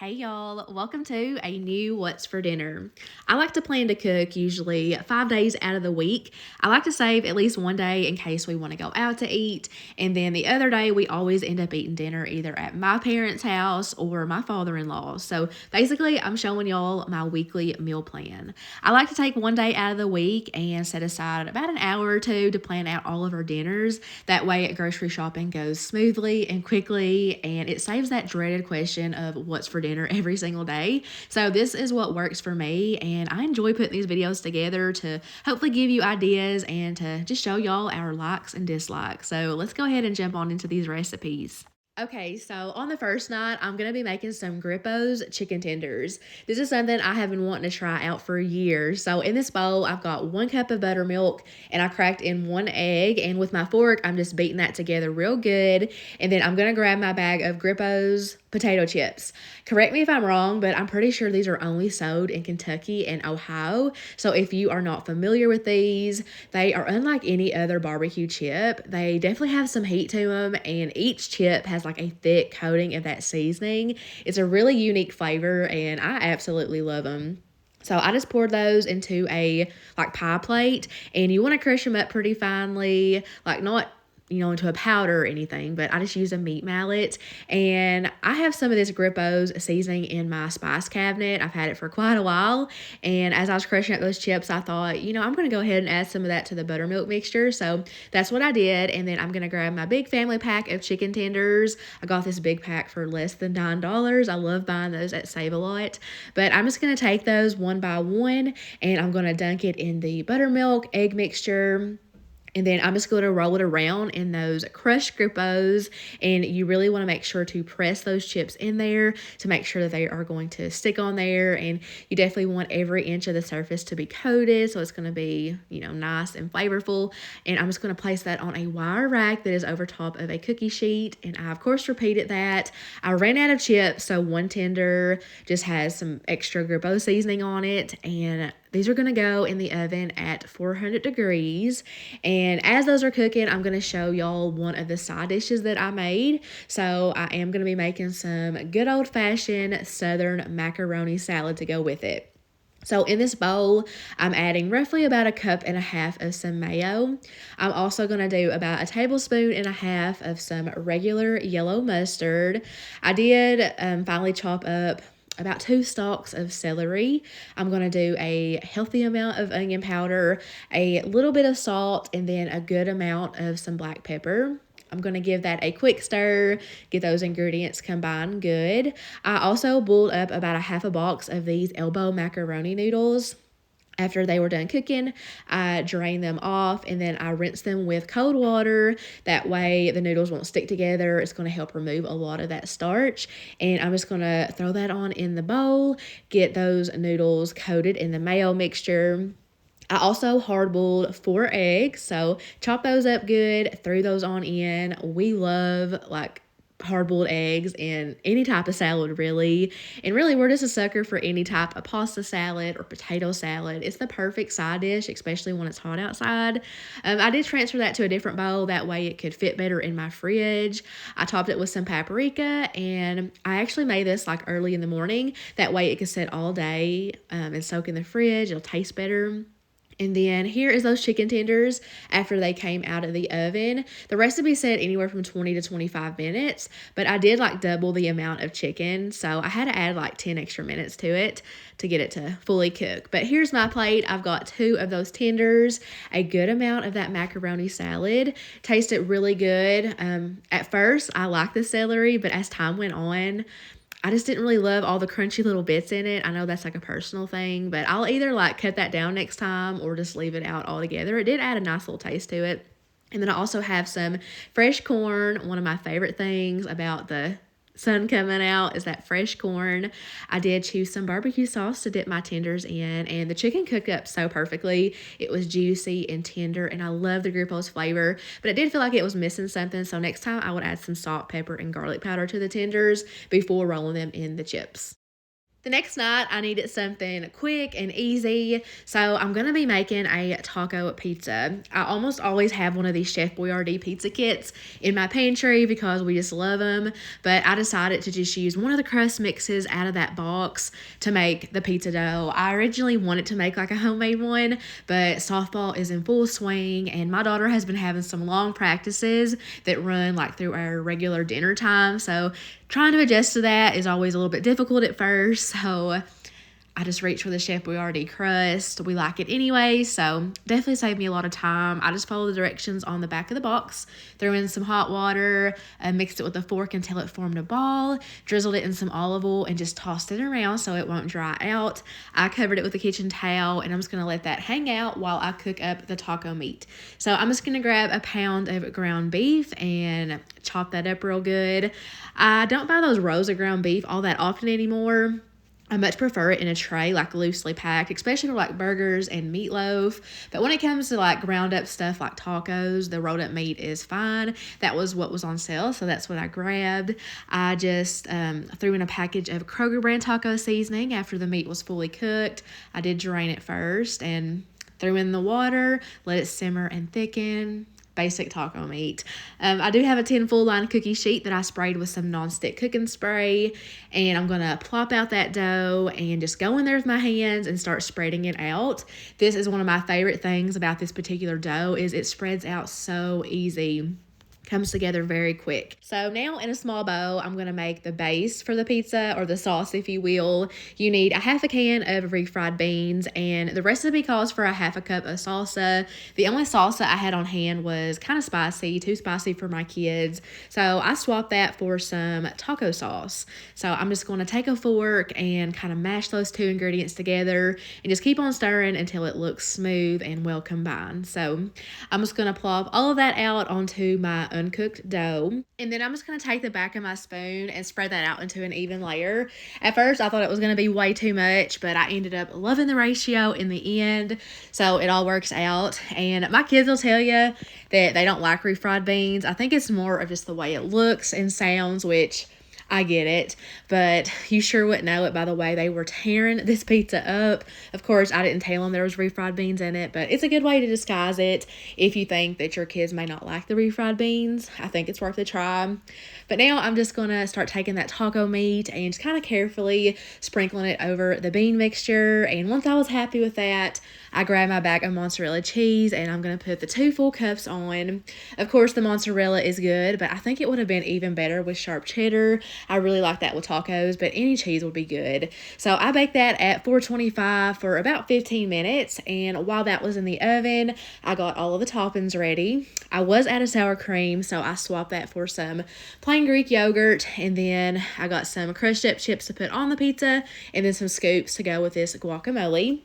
Hey y'all, welcome to a new What's for Dinner. I like to plan to cook usually 5 days out of the week. I like to save at least one day in case we want to go out to eat. And then the other day, we always end up eating dinner either at my parents' house or my father in law's. So basically, I'm showing y'all my weekly meal plan. I like to take one day out of the week and set aside about an hour or two to plan out all of our dinners. That way, grocery shopping goes smoothly and quickly, and it saves that dreaded question of what's for dinner every single day. So this is what works for me, and I enjoy putting these videos together to hopefully give you ideas and to just show y'all our likes and dislikes. So let's go ahead and jump on into these recipes. Okay, so on the first night, I'm going to be making some Grippo's chicken tenders. This is something I have been wanting to try out for years. So in this bowl, I've got 1 cup of buttermilk and I cracked in 1 egg. And with my fork, I'm just beating that together real good. And then I'm going to grab my bag of Grippo's potato chips. Correct me if I'm wrong, but I'm pretty sure these are only sold in Kentucky and Ohio. So if you are not familiar with these, they are unlike any other barbecue chip. They definitely have some heat to them, and each chip has like a thick coating of that seasoning. It's a really unique flavor, and I absolutely love them. So I just poured those into a like pie plate, and you want to crush them up pretty finely, like not into a powder or anything, but I just use a meat mallet. And I have some of this Grippo's seasoning in my spice cabinet. I've had it for quite a while. And as I was crushing up those chips, I thought, I'm going to go ahead and add some of that to the buttermilk mixture. So that's what I did. And then I'm going to grab my big family pack of chicken tenders. I got this big pack for less than $9. I love buying those at Save A Lot. But I'm just going to take those one by one, and I'm going to dunk it in the buttermilk egg mixture. And then I'm just going to roll it around in those crushed Grippos. And you really want to make sure to press those chips in there to make sure that they are going to stick on there. And you definitely want every inch of the surface to be coated, so it's going to be, nice and flavorful. And I'm just going to place that on a wire rack that is over top of a cookie sheet. And I, of course, repeated that. I ran out of chips, so one tender just has some extra Grippo seasoning on it. And these are going to go in the oven at 400 degrees. And as those are cooking, I'm going to show y'all one of the side dishes that I made. So I am going to be making some good old-fashioned Southern macaroni salad to go with it. So in this bowl, I'm adding roughly about 1.5 cups of some mayo. I'm also going to do about 1.5 tablespoons of some regular yellow mustard. I did finally chop up about 2 stalks of celery. I'm going to do a healthy amount of onion powder, a little bit of salt, and then a good amount of some black pepper. I'm going to give that a quick stir, get those ingredients combined good. I also boiled up about 1/2 box of these elbow macaroni noodles. After they were done cooking, I drained them off, and then I rinsed them with cold water. That way the noodles won't stick together. It's going to help remove a lot of that starch. And I'm just going to throw that on in the bowl, get those noodles coated in the mayo mixture. I also hard-boiled 4 eggs, so chop those up good, threw those on in. We love hard-boiled eggs in any type of salad, really. And really, we're just a sucker for any type of pasta salad or potato salad. It's the perfect side dish, especially when it's hot outside. I did transfer that to a different bowl. That way it could fit better in my fridge. I topped it with some paprika, and I actually made this early in the morning. That way it could sit all day and soak in the fridge. It'll taste better. And then here is those chicken tenders after they came out of the oven. The recipe said anywhere from 20 to 25 minutes, but I did double the amount of chicken. So I had to add 10 extra minutes to it to get it to fully cook. But here's my plate. I've got 2 of those tenders, a good amount of that macaroni salad. Tasted really good. At first, I liked the celery, but as time went on, I just didn't really love all the crunchy little bits in it. I know that's a personal thing, but I'll either cut that down next time or just leave it out altogether. It did add a nice little taste to it. And then I also have some fresh corn. One of my favorite things about the sun coming out is that fresh corn. I did choose some barbecue sauce to dip my tenders in, and the chicken cooked up so perfectly. It was juicy and tender, and I love the Grippo's flavor, but it did feel like it was missing something. So next time I would add some salt, pepper, and garlic powder to the tenders before rolling them in the chips. The next night, I needed something quick and easy, so I'm going to be making a taco pizza. I almost always have one of these Chef Boyardee pizza kits in my pantry because we just love them, but I decided to just use one of the crust mixes out of that box to make the pizza dough. I originally wanted to make like a homemade one, but softball is in full swing, and my daughter has been having some long practices that run like through our regular dinner time, so trying to adjust to that is always a little bit difficult at first, so I just reached for the Chef Boyardee crust. We like it anyway, so definitely saved me a lot of time. I just followed the directions on the back of the box, threw in some hot water, mixed it with a fork until it formed a ball, drizzled it in some olive oil, and just tossed it around so it won't dry out. I covered it with a kitchen towel, and I'm just going to let that hang out while I cook up the taco meat. So I'm just going to grab a pound of ground beef and chop that up real good. I don't buy those rows of ground beef all that often anymore. I much prefer it in a tray, like loosely packed, especially for like burgers and meatloaf. But when it comes to like ground up stuff like tacos, the rolled up meat is fine. That was what was on sale, so that's what I grabbed. I just threw in a package of Kroger brand taco seasoning after the meat was fully cooked. I did drain it first and threw in the water, let it simmer and thicken. Basic taco meat. I do have a tin full line cookie sheet that I sprayed with some nonstick cooking spray, and I'm gonna plop out that dough and just go in there with my hands and start spreading it out. This is one of my favorite things about this particular dough is it spreads out so easy. Comes together very quick. So now in a small bowl, I'm going to make the base for the pizza, or the sauce if you will. You need a half a can of refried beans, and the recipe calls for a half a cup of salsa. The only salsa I had on hand was kind of spicy, too spicy for my kids. So I swapped that for some taco sauce. So I'm just going to take a fork and kind of mash those two ingredients together and just keep on stirring until it looks smooth and well combined. So I'm just going to plop all of that out onto my uncooked dough, and then I'm just going to take the back of my spoon and spread that out into an even layer. At first I thought it was going to be way too much, but I ended up loving the ratio in the end, so it all works out. And my kids will tell you that they don't like refried beans. I think it's more of just the way it looks and sounds, which I get it, but you sure wouldn't know it by the way they were tearing this pizza up. Of course, I didn't tell them there was refried beans in it, but it's a good way to disguise it if you think that your kids may not like the refried beans. I think it's worth a try. But now I'm just going to start taking that taco meat and just kind of carefully sprinkling it over the bean mixture. And once I was happy with that, I grabbed my bag of mozzarella cheese and I'm going to put the 2 full cups on. Of course, the mozzarella is good, but I think it would have been even better with sharp cheddar. I really like that with tacos, but any cheese would be good. So I baked that at 425 for about 15 minutes, and while that was in the oven, I got all of the toppings ready. I was out of sour cream, so I swapped that for some plain Greek yogurt, and then I got some crushed up chips to put on the pizza, and then some scoops to go with this guacamole.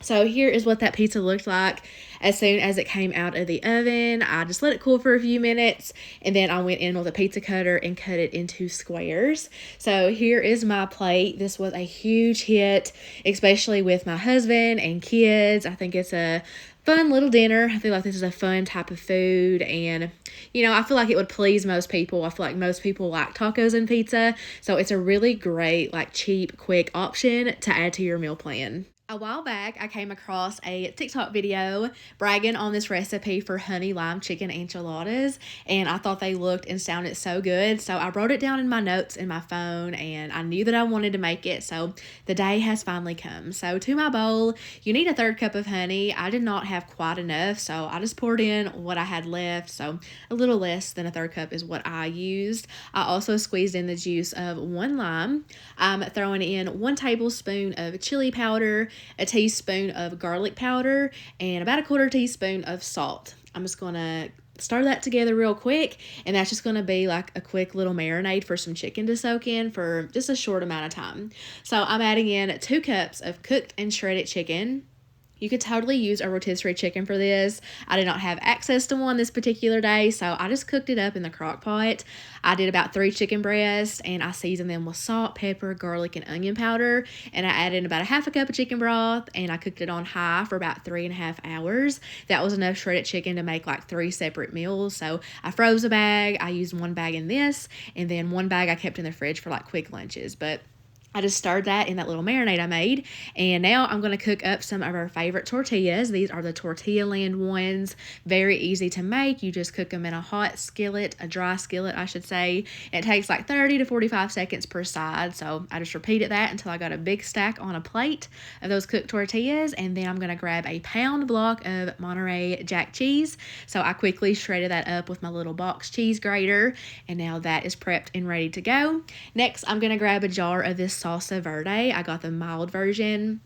So here is what that pizza looked like as soon as it came out of the oven. I just let it cool for a few minutes, and then I went in with a pizza cutter and cut it into squares. So here is my plate. This was a huge hit, especially with my husband and kids. I think it's a fun little dinner. I feel like this is a fun type of food, and I feel like it would please most people. I feel like most people like tacos and pizza, so it's a really great, like, cheap, quick option to add to your meal plan. A while back, I came across a TikTok video bragging on this recipe for honey lime chicken enchiladas, and I thought they looked and sounded so good, so I wrote it down in my notes in my phone, and I knew that I wanted to make it, so the day has finally come. So to my bowl, you need a 1/3 cup of honey. I did not have quite enough, so I just poured in what I had left, so a little less than a 1/3 cup is what I used. I also squeezed in the juice of 1 lime. I'm throwing in 1 tablespoon of chili powder, a teaspoon of garlic powder, and about a 1/4 teaspoon of salt. I'm just going to stir that together real quick, and that's just going to be like a quick little marinade for some chicken to soak in for just a short amount of time. So I'm adding in 2 cups of cooked and shredded chicken. You could totally use a rotisserie chicken for this. I did not have access to one this particular day, so I just cooked it up in the crock pot. I did about 3 chicken breasts, and I seasoned them with salt, pepper, garlic, and onion powder, and I added about a 1/2 cup of chicken broth, and I cooked it on high for about 3.5 hours. That was enough shredded chicken to make like 3 separate meals, so I froze a bag. I used 1 bag in this, and then 1 bag I kept in the fridge for like quick lunches, but I just stirred that in that little marinade I made. And now I'm going to cook up some of our favorite tortillas. These are the Tortilla Land ones. Very easy to make. You just cook them in a hot skillet, a dry skillet, I should say. It takes like 30 to 45 seconds per side. So I just repeated that until I got a big stack on a plate of those cooked tortillas. And then I'm going to grab a pound block of Monterey Jack cheese. So I quickly shredded that up with my little box cheese grater. And now that is prepped and ready to go. Next, I'm going to grab a jar of this salsa verde. I got the mild version.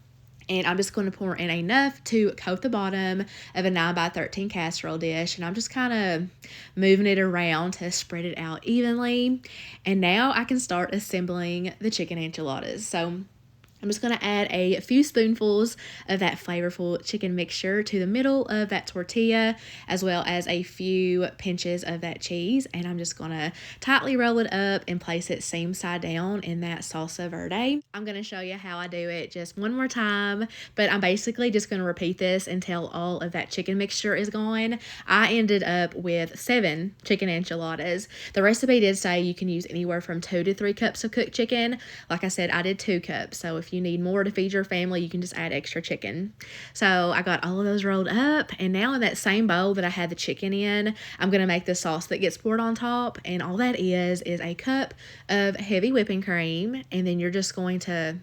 And I'm just going to pour in enough to coat the bottom of a 9x13 casserole dish. And I'm just kind of moving it around to spread it out evenly. And now I can start assembling the chicken enchiladas. So I'm just going to add a few spoonfuls of that flavorful chicken mixture to the middle of that tortilla, as well as a few pinches of that cheese. And I'm just going to tightly roll it up and place it same side down in that salsa verde. I'm going to show you how I do it just one more time, but I'm basically just going to repeat this until all of that chicken mixture is gone. I ended up with 7 chicken enchiladas. The recipe did say you can use anywhere from 2 to 3 cups of cooked chicken. Like I said, I did 2 cups. So if you need more to feed your family, you can just add extra chicken. So I got all of those rolled up, and now in that same bowl that I had the chicken in, I'm going to make the sauce that gets poured on top. And all that is a cup of heavy whipping cream, and then you're just going to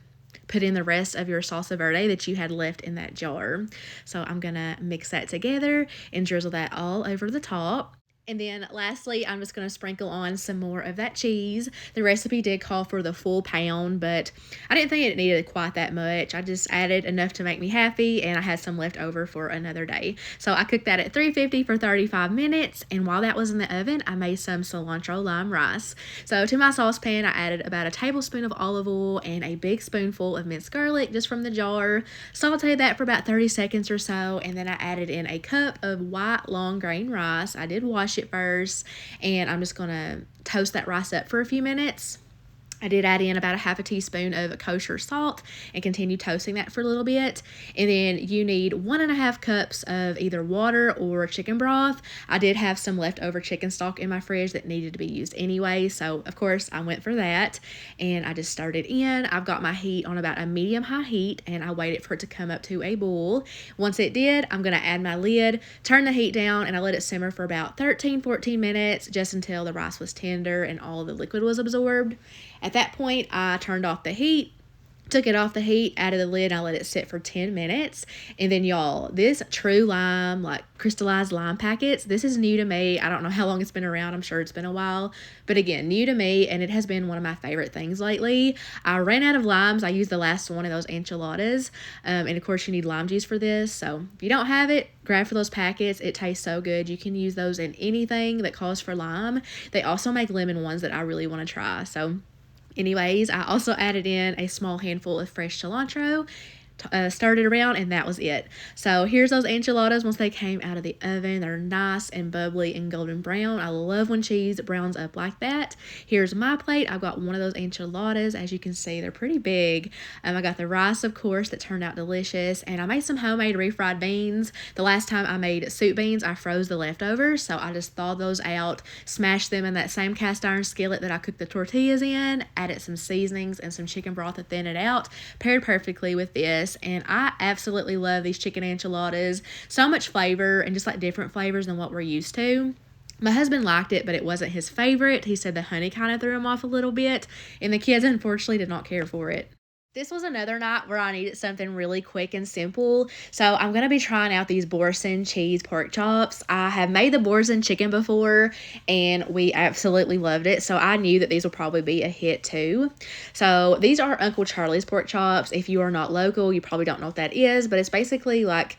put in the rest of your salsa verde that you had left in that jar. So I'm going to mix that together and drizzle that all over the top. And then lastly, I'm just going to sprinkle on some more of that cheese. The recipe did call for the full pound, but I didn't think it needed quite that much. I just added enough to make me happy, and I had some left over for another day. So I cooked that at 350 for 35 minutes, and while that was in the oven, I made some cilantro lime rice. So to my saucepan, I added about a tablespoon of olive oil and a big spoonful of minced garlic just from the jar. Sauteed that for about 30 seconds or so, and then I added in a cup of white long grain rice. I did wash it first, and I'm just gonna toast that rice up for a few minutes. I did add in about a half a teaspoon of kosher salt and continue toasting that for a little bit. And then you need 1.5 cups of either water or chicken broth. I did have some leftover chicken stock in my fridge that needed to be used anyway, so of course I went for that. And I just stirred it in. I've got my heat on about a medium-high heat, and I waited for it to come up to a boil. Once it did, I'm going to add my lid, turn the heat down, and I let it simmer for about 13-14 minutes just until the rice was tender and all the liquid was absorbed. At that point, I turned off the heat, took it off the heat, added the lid, and I let it sit for 10 minutes. And then, y'all, this true lime, like crystallized lime packets, this is new to me. I don't know how long it's been around. I'm sure it's been a while. But again, new to me, and it has been one of my favorite things lately. I ran out of limes. I used the last one of those enchiladas. And, of course, you need lime juice for this. So if you don't have it, grab for those packets. It tastes so good. You can use those in anything that calls for lime. They also make lemon ones that I really want to try. So anyways, I also added in a small handful of fresh cilantro, stirred it around, and that was it. So here's those enchiladas once they came out of the oven. They're nice and bubbly and golden brown. I love when cheese browns up like that. Here's my plate. I've got one of those enchiladas. As you can see, they're pretty big. I got the rice, of course, that turned out delicious, and I made some homemade refried beans. The last time I made soup beans, I froze the leftovers, so I just thawed those out, smashed them in that same cast iron skillet that I cooked the tortillas in, added some seasonings and some chicken broth to thin it out, paired perfectly with this. And I absolutely love these chicken enchiladas. So much flavor, and just like different flavors than what we're used to. My husband liked it, but it wasn't his favorite. He said the honey kind of threw him off a little bit, and the kids unfortunately did not care for it. This was another night where I needed something really quick and simple, so I'm going to be trying out these Boursin cheese pork chops. I have made the Boursin chicken before, and we absolutely loved it, so I knew that these will probably be a hit too. So these are Uncle Charlie's pork chops. If you are not local, you probably don't know what that is, but it's basically like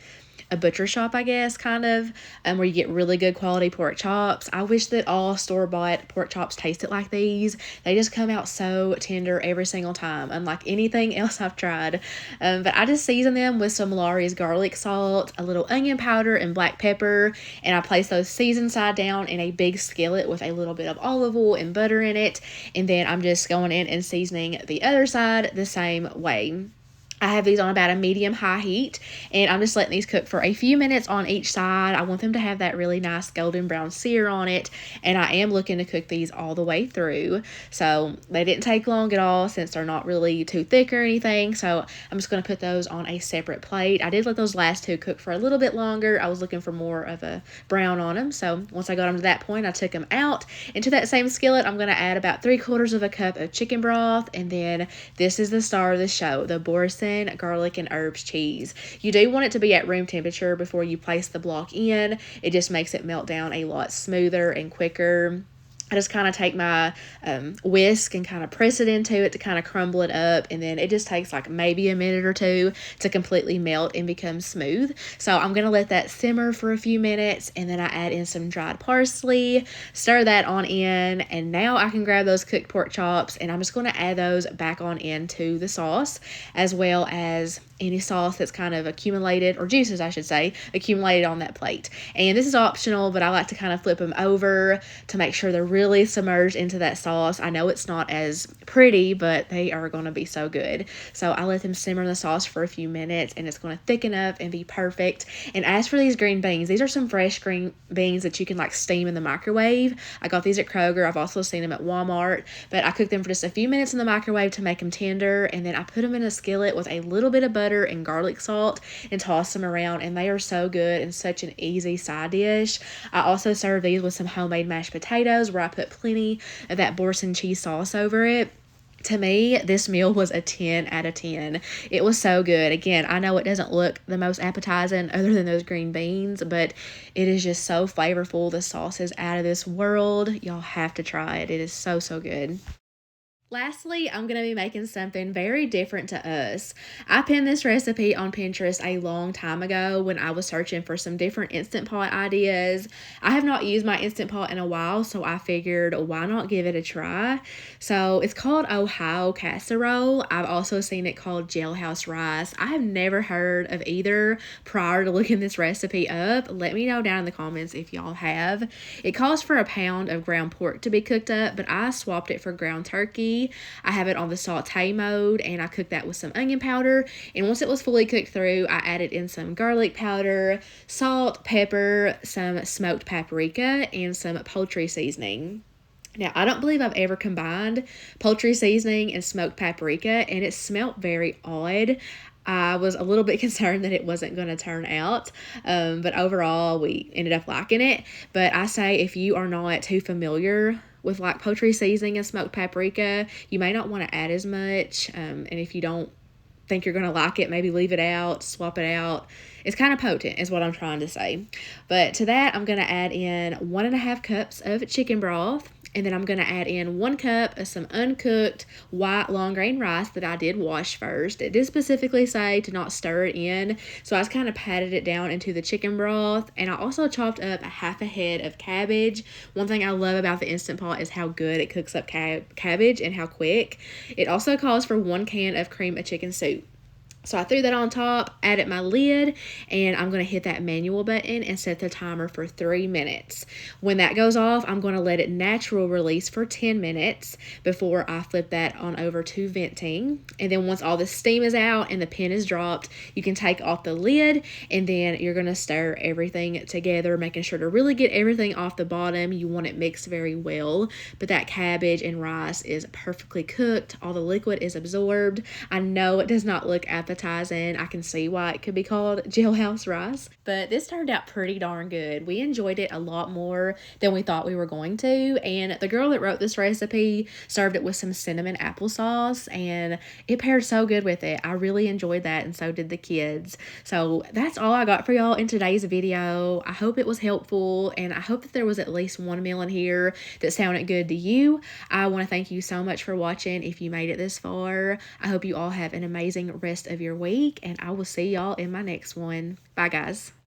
a butcher shop, I guess, kind of, where you get really good quality pork chops. I wish that all store-bought pork chops tasted like these. They just come out so tender every single time, unlike anything else I've tried. But I just season them with some Lawry's garlic salt, a little onion powder, and black pepper, and I place those seasoned side down in a big skillet with a little bit of olive oil and butter in it, and then I'm just going in and seasoning the other side the same way. I have these on about a medium-high heat, and I'm just letting these cook for a few minutes on each side. I want them to have that really nice golden brown sear on it, and I am looking to cook these all the way through. So they didn't take long at all since they're not really too thick or anything. So I'm just going to put those on a separate plate. I did let those last two cook for a little bit longer. I was looking for more of a brown on them. So once I got them to that point, I took them out. Into that same skillet, I'm going to add about 3/4 of a cup of chicken broth, and then this is the star of the show, the Boursin garlic and herbs cheese. You do want it to be at room temperature before you place the block in. It just makes it melt down a lot smoother and quicker. I just kind of take my whisk and kind of press it into it to kind of crumble it up, and then it just takes like maybe a minute or two to completely melt and become smooth. So I'm going to let that simmer for a few minutes, and then I add in some dried parsley, stir that on in, and now I can grab those cooked pork chops, and I'm just going to add those back on into the sauce, as well as any sauce that's kind of accumulated, or juices I should say, accumulated on that plate. And this is optional, but I like to kind of flip them over to make sure they're really submerged into that sauce. I know it's not as pretty, but they are going to be so good. So I let them simmer in the sauce for a few minutes, and it's going to thicken up and be perfect. And as for these green beans, these are some fresh green beans that you can like steam in the microwave. I got these at Kroger. I've also seen them at Walmart, but I cooked them for just a few minutes in the microwave to make them tender, and then I put them in a skillet with a little bit of butter and garlic salt and toss them around, and they are so good and such an easy side dish. I also serve these with some homemade mashed potatoes where I put plenty of that Boursin cheese sauce over it. To me, this meal was a 10 out of 10. It was so good. Again, I know it doesn't look the most appetizing other than those green beans, but it is just so flavorful. The sauce is out of this world. Y'all have to try it. It is so, so good. Lastly, I'm going to be making something very different to us. I pinned this recipe on Pinterest a long time ago when I was searching for some different Instant Pot ideas. I have not used my Instant Pot in a while, so I figured why not give it a try. So it's called Ohio Casserole. I've also seen it called Jailhouse Rice. I have never heard of either prior to looking this recipe up. Let me know down in the comments if y'all have. It calls for a pound of ground pork to be cooked up, but I swapped it for ground turkey. I have it on the saute mode, and I cooked that with some onion powder. And once it was fully cooked through, I added in some garlic powder, salt, pepper, some smoked paprika, and some poultry seasoning. Now, I don't believe I've ever combined poultry seasoning and smoked paprika, and it smelled very odd. I was a little bit concerned that it wasn't going to turn out, but overall, we ended up liking it. But I say if you are not too familiar with like poultry seasoning and smoked paprika, you may not want to add as much, and if you don't think you're going to like it, maybe leave it out, swap it out. It's kind of potent is what I'm trying to say. But to that, I'm going to add in 1.5 cups of chicken broth. And then I'm going to add in 1 cup of some uncooked white long grain rice that I did wash first. It did specifically say to not stir it in, so I just kind of patted it down into the chicken broth. And I also chopped up a half a head of cabbage. One thing I love about the Instant Pot is how good it cooks up cabbage and how quick. It also calls for 1 can of cream of chicken soup. So I threw that on top, added my lid, and I'm going to hit that manual button and set the timer for 3 minutes. When that goes off, I'm going to let it natural release for 10 minutes before I flip that on over to venting. And then once all the steam is out and the pin is dropped, you can take off the lid, and then you're going to stir everything together, making sure to really get everything off the bottom. You want it mixed very well, but that cabbage and rice is perfectly cooked. All the liquid is absorbed. I know it does not look appetizing. I can see why it could be called jailhouse rice, but this turned out pretty darn good. We enjoyed it a lot more than we thought we were going to, and the girl that wrote this recipe served it with some cinnamon applesauce, and it paired so good with it. I really enjoyed that, and so did the kids. So that's all I got for y'all in today's video. I hope it was helpful, and I hope that there was at least one meal in here that sounded good to you. I want to thank you so much for watching if you made it this far. I hope you all have an amazing rest of your week, and I will see y'all in my next one. Bye, guys.